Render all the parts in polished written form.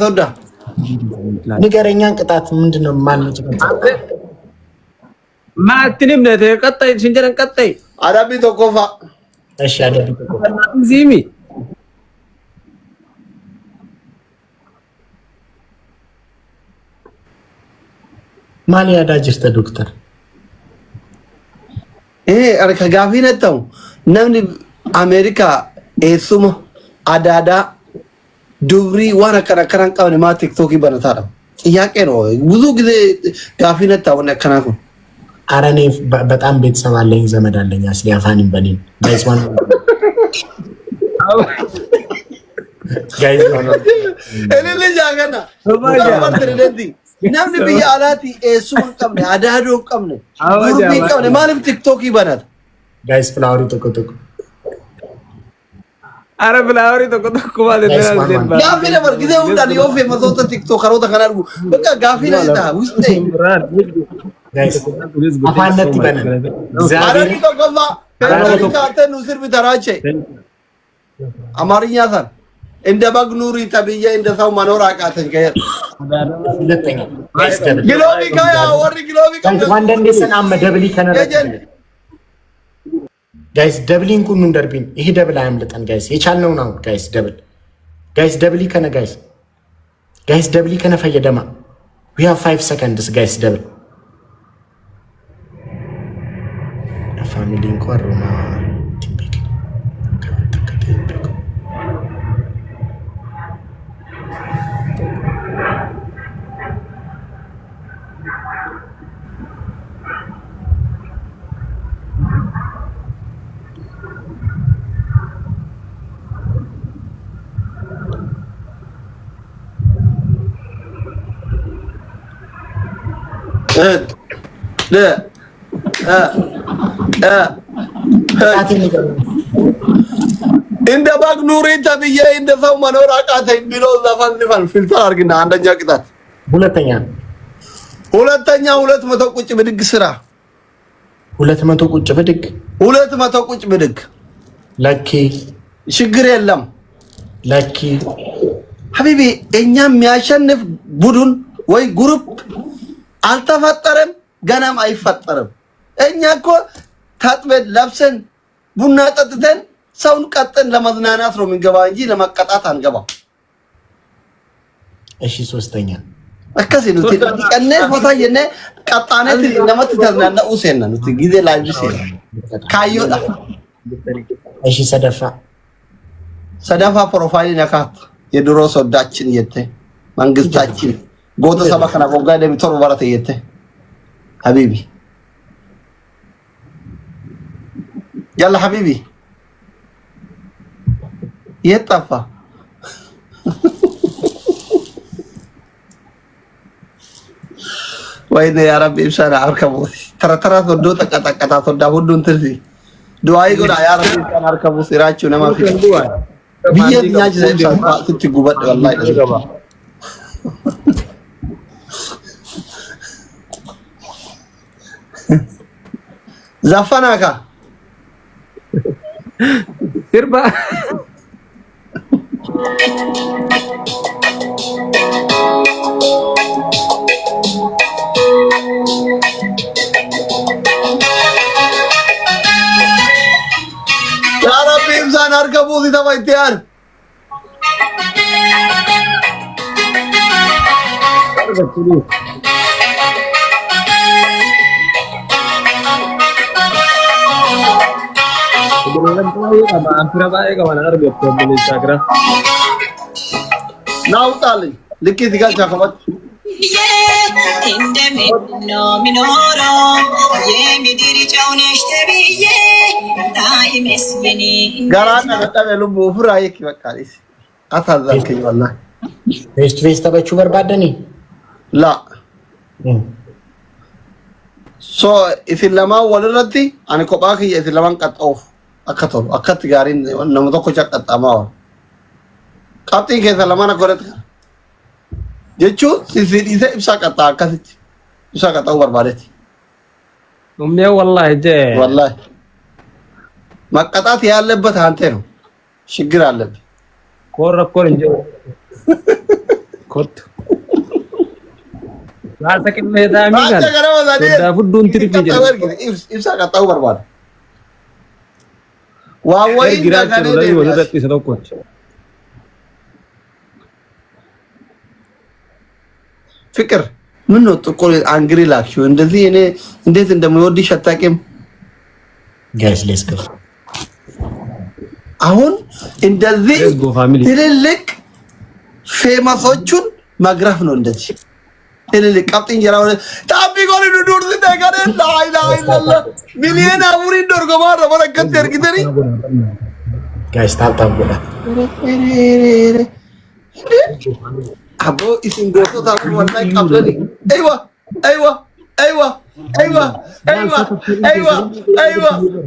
ሶዳ ንገረኛን ቅጣት ምንድነው? ማን ነው ማትንም ነህ ቀጣይ ሽንጀረን ቀጣይ አዳቢ ተቆፋ እሺ አዳቢ ተቆፋ ዚሚ ማን ያዳጅስተ ዶክተር አርካ ጋፊ ነተው ነምኒ አሜሪካ ኤሱም አዳዳ ዱብሪ ዋና ከራከራን ቀውን ማ ቲክቶክ ይበነታራ ጥያቄ ነው። ብዙ ጊዜ ጋፊ ነታው ነከናኩ አረኔ በጣም ቤተሰብ አለኝ ዘመድ አለኝ አስሊ አፋኒም በኔን ጋይስ ዋን ጋይስ ዋን እኔ ልጅ አገና ባባርተረዲ ነምኒ ቢያላቲ ኤሱም ቀምነ አዳዶ ቀምነ ዱብሪ ቀምነ ማንም ቲክቶክ ይበናት ጋይስ ፍላወሪ ተቆጥቁ አረ ፍላወሪ ተቆጥቁ ማለት ነው። ጋፊ ነበር ጊዜው እንዳን ዮፌ መዞተ ቲክቶክ ከሮተ ከናርጉ በቃ ጋፊ ነታ ውስጤ ጋይስ አፋነት ይበና ዛሬ ተቆማ ከአንተን ውስር ቢተራቼ አማርኛ ታን እንደ ባግኑሪ ተብዬ እንደ ሰው መኖር አቃተኝ። ሁለተኛ ግሎቢካ ያ ወሪ ግሎቢካ ዋንደንዴሰን አመደብሊ ከነረ ጋይስ ደብሊን ኩኑ እንደርቢን ይሄ ደብል አያምልጠን ጋይስ የቻልነው ነው ጋይስ ደብሊ ከነ ጋይስ ደብሊ ከነ ፈየደማ we have 5 seconds guys ደብል ፋሚሊ እንኳን ቲምቢክ እንደ ባግኑሪ ተብዬ እንደ ሰው መኖር አቃተኝ ብሎ ዘፈን ፊልተር አድርግና አንደኛ ቅጣት። ሁለተኛ 200 ቁጭ ብድግ ስራ 200 ቁጭ ብድግ 200 ቁጭ ብድግ ለኪ ችግር የለም ለኪ ሀቢቢ እኛ የሚያሸንፍ ቡድን ወይ ግሩፕ አልተፈጠረም፣ ገናም አይፈጠርም። እኛ እኮ ታጥበን ለብሰን ቡና ጠጥተን ሰውን ቀጥን ለመዝናናት ነው የምንገባ እንጂ ለመቀጣት አንገባም። እሺ ሶስተኛ አከሲ ነው ትቀነ ቦታ የነ ቀጣነት ለመት ተዝናና ኡሴና ነው ጊዜ ላይ ቢሴ ካዮዳ እሺ ሰደፋ ፕሮፋይል ነካት የድሮ ሶዳችን የተ መንግስታችን ጎተ ሰባከና ጎጋ ደብቶር ወራተ የተ ሀቢቢ يلا حبيبي يطفى وين يا ربي بشارع اركبوا ترى تدو تقطقطا تدا ሁዱን ትርሲ ዱአይ ጎዳ ያ ረቢ ካን አርከቡ ሲራችሁ ነማ ፊት ቢየኛጅ ዘይሳ ስትጉበድ والله ዘፈናካ sirba ya rabbi imsan arkabu di tawaitiyar Kebetulan tuh sama hampir apa ya kawan Arab ya di Instagram. ናውጣልኝ ልክ እዚህ ጋር ጃከባት እንደምነው ሚኖሮ የሚድሪ ጫውነሽ ተብዬ ታይመስልኝ ጋራና በጣም ልቡ ፍራይክ በቃሊስ አታዛልከኝ والله ፌስ ተበቹ በርባደኒ ላ ሶ ኢስላማ ወለረቲ አን ኮባክ የኢስላማን ቀጣው አከተሉ አከት ጋሪን ነመቶ ኮቻ ቀጣማው ቀጥይ ከሰላማና ኮረት ጀቹ ሲሲዲዘ ኢብሳ ቀጣ አከት ኢብሳ ቀጣው በርባደቲ ኡሚያ ወላሂ መቀጣት ያለበት አንተ ነው ችግር አለብህ ኮረኮር እንጂ Rasa kita amigan. Sudah fudun trip aja. Ibsa kata berbuat. Wawai Gira jangan lagi ini. udah bisa toko. Fikir, menurut kau angry lah, sih. Indahnya ini, indahnya እንደሚወድ ሸታቂም guys, let's go. አሁን እንደዚህ Let's go family. ትልልቅ ፌመሶቹን ማግራፍ ነው እንደዚህ ትልልቅ ቀብጥ እንጀራ ወደ ታቢ ጎል ዱዱር ነገር ላይ ላይ ላይ ሚሊዮን አቡሪ ዶርጎማ ረበረከት ያርግተሪ guys, tap bola. አቦ ኢስንጎቶ ታቡ ወላይ ቀብለኒ አይዋ አይዋ አይዋ አይዋ አይዋ አይዋ አይዋ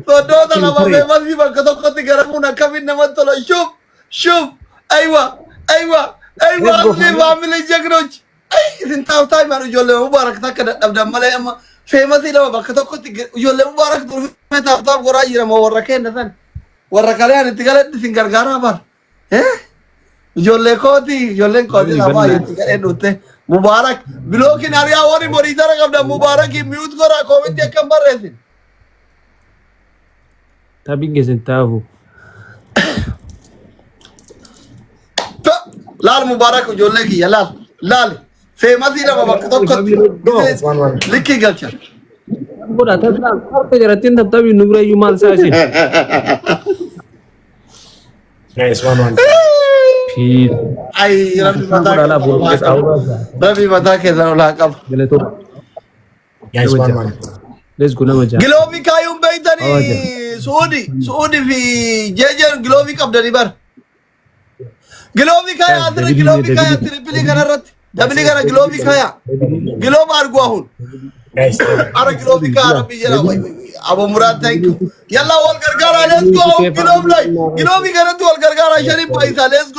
ሶዶታ ለማበ ማዚ በከተከት ገረሙና ከቢነ መጥሎ ሹፍ ሹፍ አይዋ አይዋ አይዋ ፋሚሊ ጀግኖች አይ እንታውታይ ማሩ ጆለ ሙባረክ ታከደ ደብዳማ ላይ አማ ፌመስ ይለው በከተከት ጆለ ሙባረክ ዱር መታጣብ ጎራ ይረማ ወረከ እንደሰን ወረከለ ያን ትገለድ ሲንገርጋራ ባር ጆለ ኮቲ ጆለን ኮቲ ለማ ይትገለ ዱተ ሙባረክ ብሎኪን አሪያ ወሪ ሞሪተር ቀብዳ ሙባረክ ሚውት ጎራ ኮሜንት ያከምበረሲን Tapi gesentavu. लाल मुबारक जोले की लाल लाल फेमस ही ना बाबा तो लिखी गलचा Boda tabla korte jaratin tapi nugra yumal sasin. Guys, 1-1. Fit. आई रवि बता के जरा कब Bele to. Guys, 1-1. Let's go nama ja. गिलोवी का यूं बेइतनी सऊदी भी जेजर गिलोवी कब डरी बार गिलोवी का याद रे गिलोवी का याद ट्रिपली करा रत डबली करा गिलोवी का या गिलो मार गुआ हूं Guys, अरे गिलोवी का अरबी जरा भाई अब मुराद थैंक यू यल्ला वॉल करगारा लेट्स गो गिलोवी करा तू वॉल करगारा शरीफ पैसा लेट्स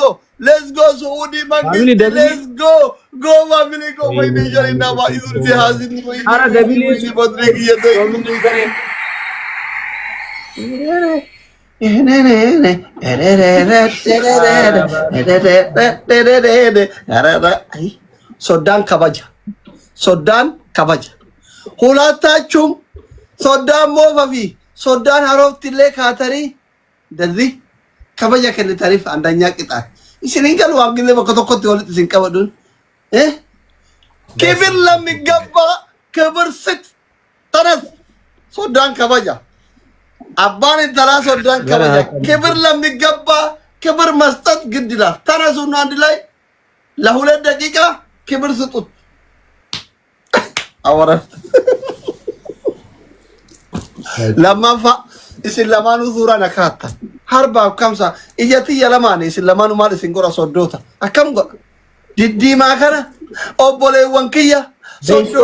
गो सऊदी मंगी लेट्स गो फैमिली को भाई मेजर इना भाई से हाजिर हुई अरे डबली की बदले की ये तो करे ሶዳን ከበጃ ሁለታችሁም ሶዳን ሞፈፊ ሶዳን ሀሮፍትሌ ካተሪ እንደዚህ ከበጃ ከነታሪፍ አንደኛ ቅጣት ሲንገል ዋግለ በከተኮት ወልጥ ሲንቀበዱን ክብር ለሚገባ ክብር ስጥ ተነስ ሶዳን ከበጃ አባን ተራ ሶዳን ከበጃ ክብር ለሚገባ ክብር መስጠት ግድ ይላል ተነሱና አንድ ላይ ለሁለት ደቂቃ ክብር ስጡት አወራ ለማፋ እስላማኑ ዙራ ነካታ harba kamsa ijati yalamane islamanu mal singora sodota akam go diddi ma kana obole wankiya sodo